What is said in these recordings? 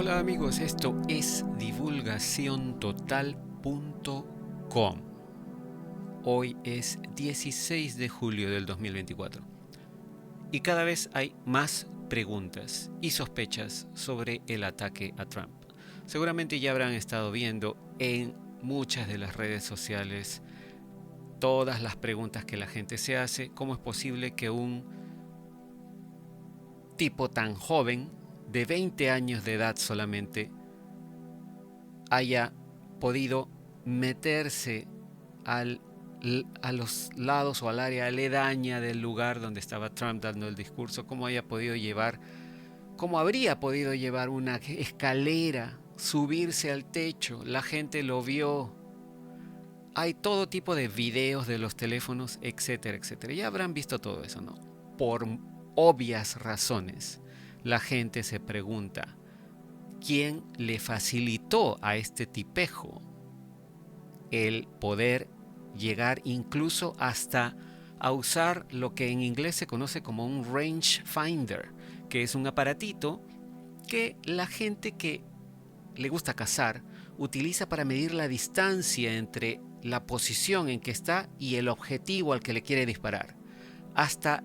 Hola amigos, esto es divulgaciontotal.com. Hoy es 16 de julio del 2024 y cada vez hay más preguntas y sospechas sobre el ataque a Trump. Seguramente ya habrán estado viendo en muchas de las redes sociales todas las preguntas que la gente se hace. ¿Cómo es posible que un tipo tan joven, de 20 años de edad solamente, haya podido meterse al, a los lados o al área aledaña del lugar donde estaba Trump dando el discurso? ¿Cómo haya podido llevar, cómo habría podido llevar una escalera, subirse al techo? La gente lo vio. Hay todo tipo de videos de los teléfonos, etcétera, etcétera. Ya habrán visto todo eso, ¿no? Por obvias razones, la gente se pregunta, ¿quién le facilitó a este tipejo el poder llegar incluso hasta a usar lo que en inglés se conoce como un range finder, que es un aparatito que la gente que le gusta cazar utiliza para medir la distancia entre la posición en que está y el objetivo al que le quiere disparar? Hasta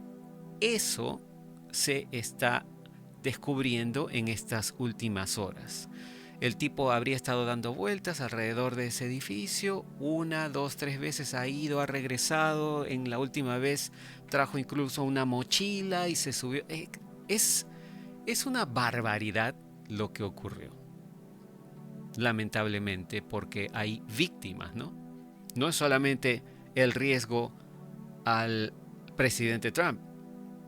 eso se está descubriendo en estas últimas horas. El tipo habría estado dando vueltas alrededor de ese edificio, una, dos, tres veces ha ido, ha regresado. En la última vez trajo incluso una mochila y se subió. Es, es una barbaridad lo que ocurrió, lamentablemente, porque hay víctimas, ¿no? No es solamente el riesgo al presidente Trump,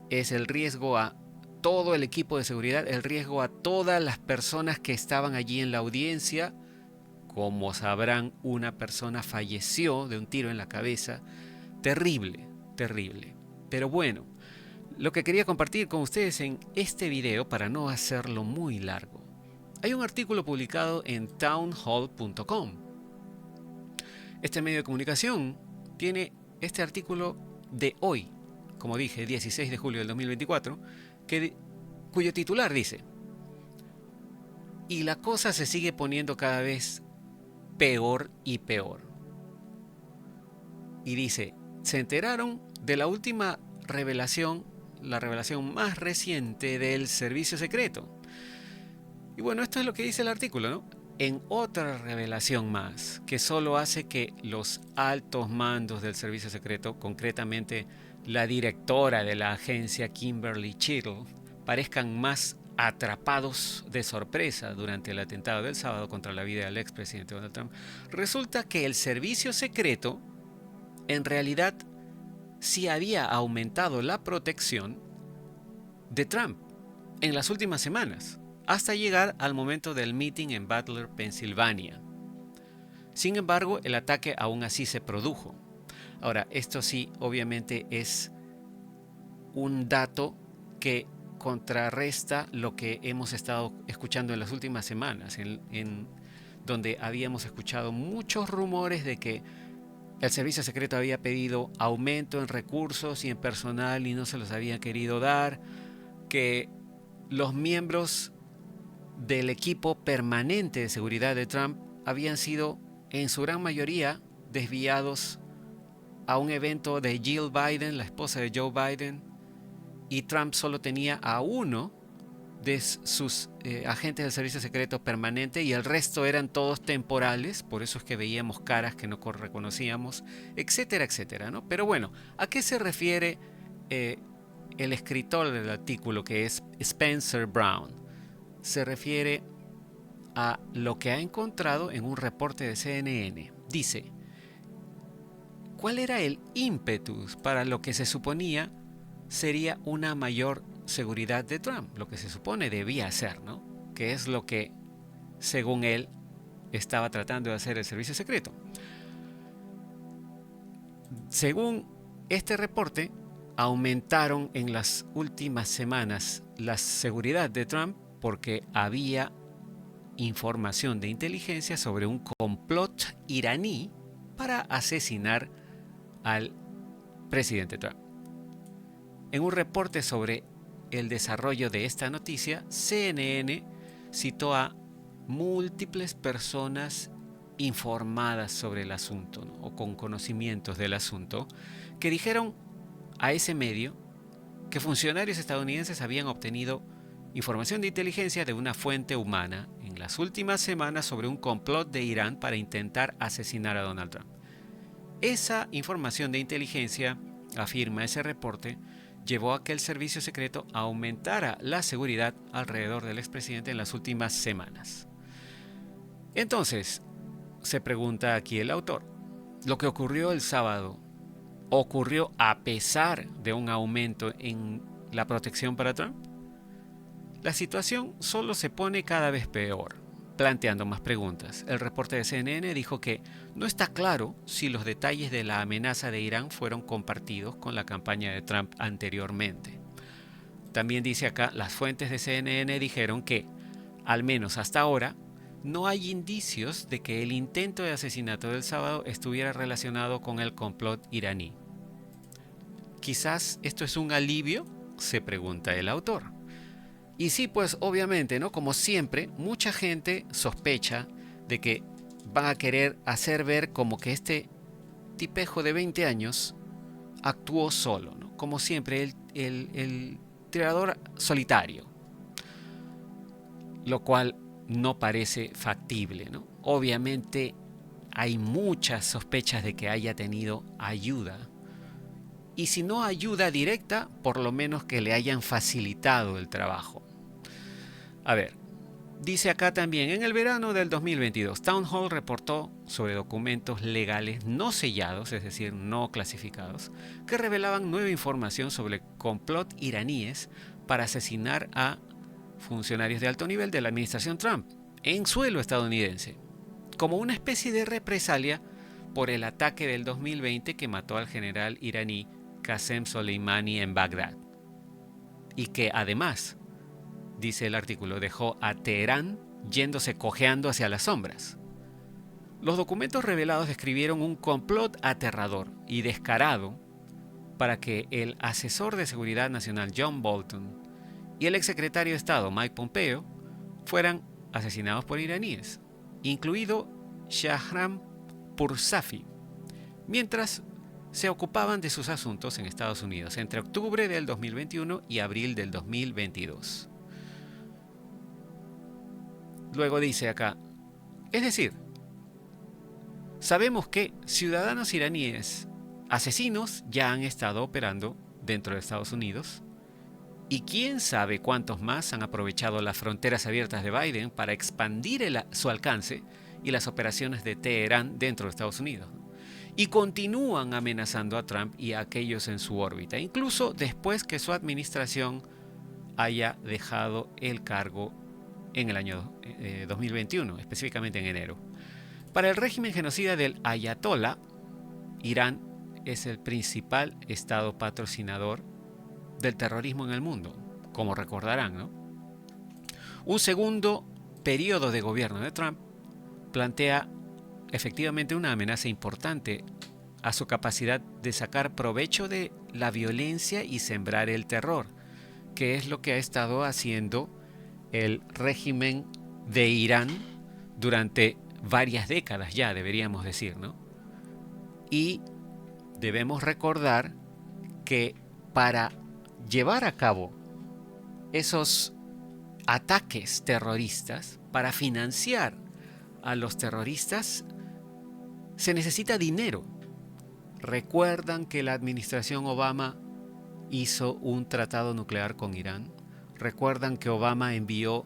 es el riesgo a todo el equipo de seguridad, el riesgo a todas las personas que estaban allí en la audiencia. Como sabrán, una persona falleció de un tiro en la cabeza. Terrible, terrible. Pero bueno, lo que quería compartir con ustedes en este video, para no hacerlo muy largo, hay un artículo publicado en townhall.com. Este medio de comunicación tiene este artículo de hoy, como dije, 16 de julio del 2024, cuyo titular dice: y la cosa se sigue poniendo cada vez peor y peor. Y dice: se enteraron de la última revelación, la revelación más reciente del servicio secreto. Y bueno, esto es lo que dice el artículo, ¿no? En otra revelación más, que solo hace que los altos mandos del servicio secreto, concretamente la directora de la agencia Kimberly Cheatle, parezcan más atrapados de sorpresa durante el atentado del sábado contra la vida del expresidente Donald Trump, resulta que el servicio secreto en realidad sí había aumentado la protección de Trump en las últimas semanas, hasta llegar al momento del meeting en Butler, Pensilvania. Sin embargo, el ataque aún así se produjo. Ahora, esto sí, obviamente es un dato que contrarresta lo que hemos estado escuchando en las últimas semanas, donde habíamos escuchado muchos rumores de que el servicio secreto había pedido aumento en recursos y en personal y no se los había querido dar, que los miembros del equipo permanente de seguridad de Trump habían sido en su gran mayoría desviados a un evento de Jill Biden, la esposa de Joe Biden, y Trump solo tenía a uno de sus agentes del servicio secreto permanente y el resto eran todos temporales. Por eso es que veíamos caras que no reconocíamos, etcétera, etcétera, ¿no? Pero bueno, ¿a qué se refiere el escritor del artículo, que es Spencer Brown? Se refiere a lo que ha encontrado en un reporte de CNN. Dice: ¿cuál era el ímpetus para lo que se suponía sería una mayor seguridad de Trump? Lo que se supone debía ser, ¿no? Que es lo que, según él, estaba tratando de hacer el servicio secreto. Según este reporte, aumentaron en las últimas semanas la seguridad de Trump porque había información de inteligencia sobre un complot iraní para asesinar al presidente Trump. En un reporte sobre el desarrollo de esta noticia, CNN citó a múltiples personas informadas sobre el asunto, ¿no? O con conocimientos del asunto, que dijeron a ese medio que funcionarios estadounidenses habían obtenido información de inteligencia de una fuente humana en las últimas semanas sobre un complot de Irán para intentar asesinar a Donald Trump. Esa información de inteligencia, afirma ese reporte, llevó a que el servicio secreto aumentara la seguridad alrededor del expresidente en las últimas semanas. Entonces, se pregunta aquí el autor, ¿lo que ocurrió el sábado ocurrió a pesar de un aumento en la protección para Trump? La situación solo se pone cada vez peor, planteando más preguntas. El reporte de CNN dijo que no está claro si los detalles de la amenaza de Irán fueron compartidos con la campaña de Trump anteriormente. También dice acá, las fuentes de CNN dijeron que, al menos hasta ahora, no hay indicios de que el intento de asesinato del sábado estuviera relacionado con el complot iraní. ¿Quizás esto es un alivio?, se pregunta el autor. Y sí, pues obviamente, ¿no? Como siempre, mucha gente sospecha de que van a querer hacer ver como que este tipejo de 20 años actuó solo, ¿no? Como siempre, el tirador solitario. Lo cual no parece factible, ¿no? Obviamente hay muchas sospechas de que haya tenido ayuda. Y si no ayuda directa, por lo menos que le hayan facilitado el trabajo. A ver, dice acá también, en el verano del 2022, Town Hall reportó sobre documentos legales no sellados, es decir, no clasificados, que revelaban nueva información sobre complot iraníes para asesinar a funcionarios de alto nivel de la administración Trump en suelo estadounidense, como una especie de represalia por el ataque del 2020 que mató al general iraní Qasem Soleimani en Bagdad, y que además, dice el artículo, dejó a Teherán yéndose cojeando hacia las sombras. Los documentos revelados describieron un complot aterrador y descarado para que el asesor de seguridad nacional John Bolton y el exsecretario de Estado Mike Pompeo fueran asesinados por iraníes, incluido Shahram Poursafi, mientras se ocupaban de sus asuntos en Estados Unidos entre octubre del 2021 y abril del 2022. Luego dice acá, es decir, sabemos que ciudadanos iraníes asesinos ya han estado operando dentro de Estados Unidos, y quién sabe cuántos más han aprovechado las fronteras abiertas de Biden para expandir su alcance y las operaciones de Teherán dentro de Estados Unidos. Y continúan amenazando a Trump y a aquellos en su órbita, incluso después que su administración haya dejado el cargo en el año 2021, específicamente en enero. Para el régimen genocida del Ayatollah, Irán es el principal estado patrocinador del terrorismo en el mundo, como recordarán, ¿no? Un segundo periodo de gobierno de Trump plantea efectivamente una amenaza importante a su capacidad de sacar provecho de la violencia y sembrar el terror, que es lo que ha estado haciendo el régimen de Irán durante varias décadas ya, deberíamos decir, ¿no? Y debemos recordar que para llevar a cabo esos ataques terroristas, para financiar a los terroristas, se necesita dinero. ¿Recuerdan que la administración Obama hizo un tratado nuclear con Irán? ¿Recuerdan que Obama envió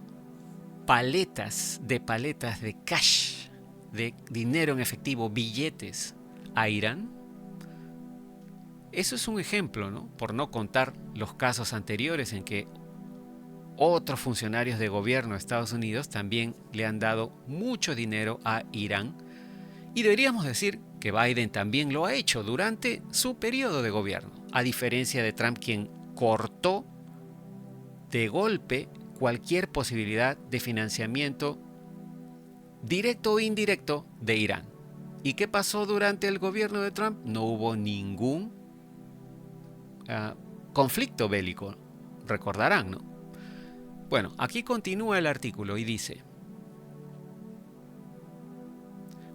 paletas de cash, de dinero en efectivo, billetes, a Irán? Eso es un ejemplo, ¿no? Por no contar los casos anteriores en que otros funcionarios de gobierno de Estados Unidos también le han dado mucho dinero a Irán. Y deberíamos decir que Biden también lo ha hecho durante su periodo de gobierno, a diferencia de Trump, quien cortó de golpe cualquier posibilidad de financiamiento directo o indirecto de Irán. ¿Y qué pasó durante el gobierno de Trump? No hubo ningún conflicto bélico, recordarán, ¿no? Bueno, aquí continúa el artículo y dice,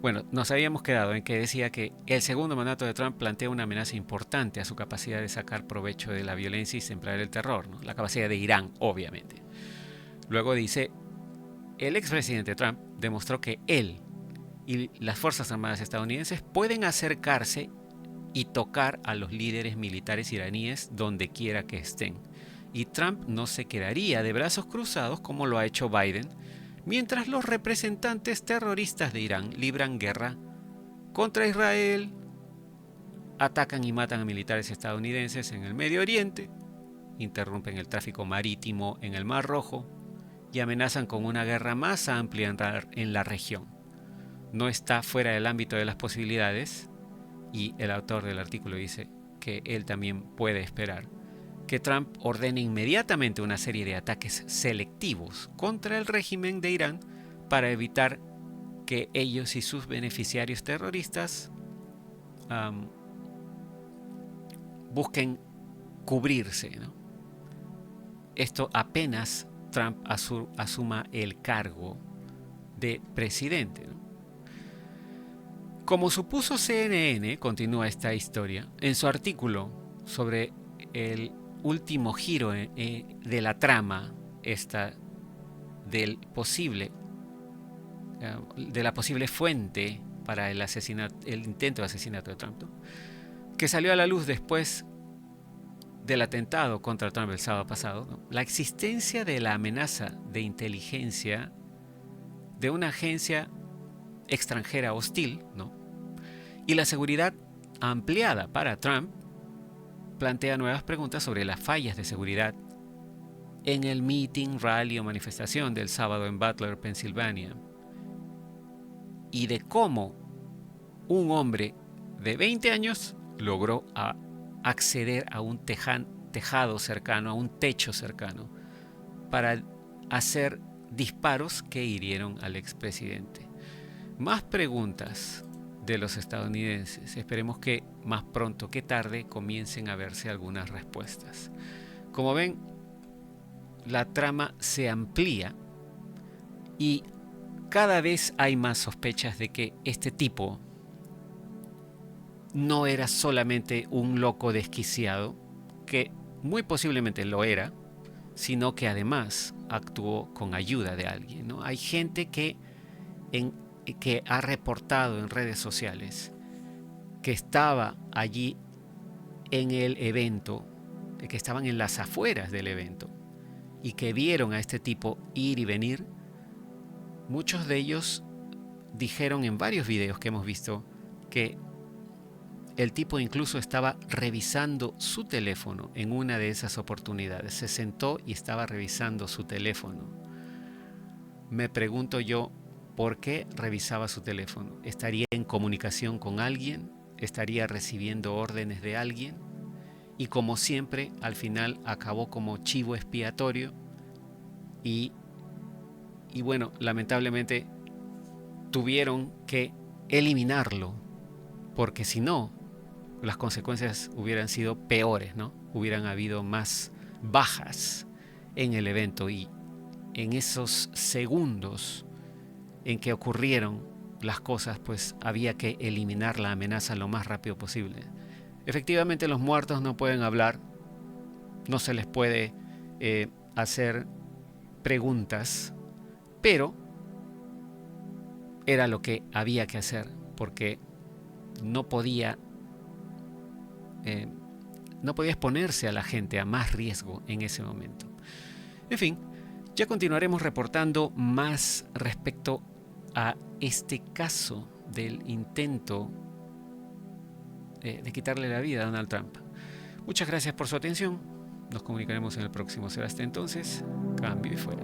bueno, nos habíamos quedado en que decía que el segundo mandato de Trump plantea una amenaza importante a su capacidad de sacar provecho de la violencia y sembrar el terror, ¿no? La capacidad de Irán, obviamente. Luego dice, el expresidente Trump demostró que él y las Fuerzas Armadas estadounidenses pueden acercarse y tocar a los líderes militares iraníes donde quiera que estén. Y Trump no se quedaría de brazos cruzados como lo ha hecho Biden, mientras los representantes terroristas de Irán libran guerra contra Israel, atacan y matan a militares estadounidenses en el Medio Oriente, interrumpen el tráfico marítimo en el Mar Rojo y amenazan con una guerra más amplia en la región. No está fuera del ámbito de las posibilidades, y el autor del artículo dice que él también puede esperar que Trump ordene inmediatamente una serie de ataques selectivos contra el régimen de Irán para evitar que ellos y sus beneficiarios terroristas busquen cubrirse, ¿no? Esto apenas Trump asuma el cargo de presidente, ¿no? Como supuso CNN, continúa esta historia, en su artículo sobre el último giro de la trama esta de la posible fuente para el intento de asesinato de Trump, ¿no? Que salió a la luz después del atentado contra Trump el sábado pasado, ¿no? La existencia de la amenaza de inteligencia de una agencia extranjera hostil, ¿no? Y la seguridad ampliada para Trump plantea nuevas preguntas sobre las fallas de seguridad en el meeting, rally o manifestación del sábado en Butler, Pensilvania, y de cómo un hombre de 20 años logró acceder a un tejado cercano, a un techo cercano, para hacer disparos que hirieron al expresidente. Más preguntas de los estadounidenses. Esperemos que más pronto que tarde comiencen a verse algunas respuestas. Como ven, la trama se amplía y cada vez hay más sospechas de que este tipo no era solamente un loco desquiciado, que muy posiblemente lo era, sino que además actuó con ayuda de alguien, ¿no? Hay gente que ha reportado en redes sociales que estaba allí en el evento, que estaban en las afueras del evento y que vieron a este tipo ir y venir. Muchos de ellos dijeron en varios videos que hemos visto que el tipo incluso estaba revisando su teléfono en una de esas oportunidades. Se sentó y estaba revisando su teléfono. Me pregunto yo, ¿por qué revisaba su teléfono? ¿Estaría en comunicación con alguien? ¿Estaría recibiendo órdenes de alguien? Y como siempre, al final acabó como chivo expiatorio y bueno, lamentablemente tuvieron que eliminarlo, porque si no, las consecuencias hubieran sido peores, ¿no? Hubieran habido más bajas en el evento, y en esos segundos en que ocurrieron las cosas, pues había que eliminar la amenaza lo más rápido posible. Efectivamente, los muertos no pueden hablar, no se les puede hacer preguntas, pero era lo que había que hacer, porque no podía exponerse a la gente a más riesgo en ese momento. En fin, ya continuaremos reportando más respecto a este caso del intento de quitarle la vida a Donald Trump. Muchas gracias por su atención. Nos comunicaremos en el próximo. Será hasta entonces. Cambio y fuera.